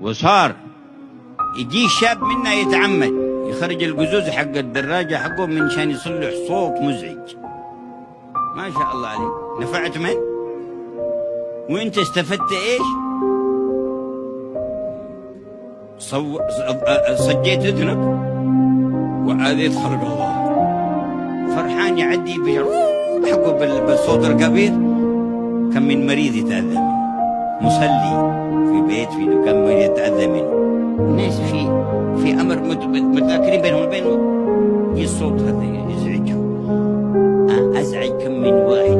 وصار يجي شاب منا يتعمد يخرج القزوز حق الدراجة حقه من شان يصلح صوت مزعج. ما شاء الله عليك، نفعت من؟ وانت استفدت ايش؟ صجيت اذنك وعاديت خلق الله، فرحان يعدي حقه بالصوت الكبير. كم من مريض يتأذى منه، مصلي في بيت في دكان يتأذى منه، الناس في امر متذاكرين بينهم وبين الصوت هذا يزعجهم. ازعج كم من واحد